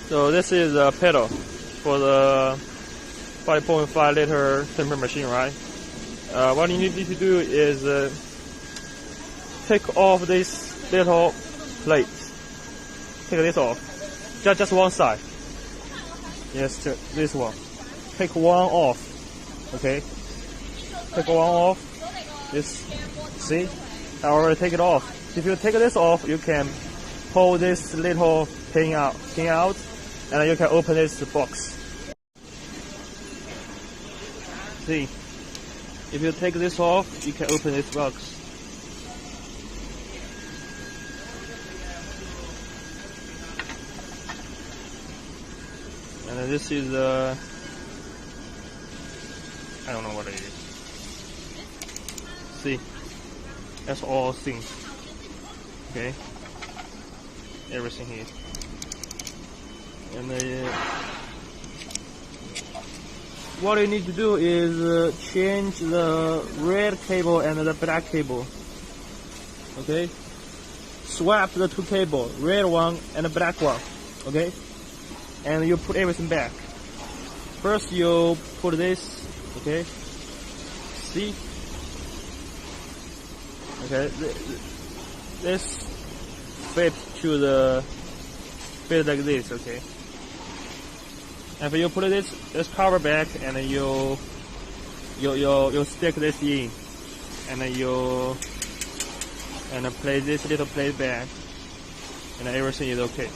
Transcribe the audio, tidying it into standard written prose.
So this is a pedal for the 5.5 liter temper machine, right? What you need to do is take off this little plate. Take this off. Just one side. Yes, this one. Take one off. Okay. Take one off. This. See? I already take it off. If you take this off, you can pull this little pin out, and you can open this box. See? If you take this off, you can open this box. And this is I don't know what it is. See, that's all things. Okay, everything here. And what you need to do is change the red cable and the black cable. Okay, swap the two cables, red one and the black one. Okay, and you put everything back. First you put this. Okay, see. Okay, this fit like this. Okay, and you put this cover back, and you stick this in, and place this little plate back, and everything is okay.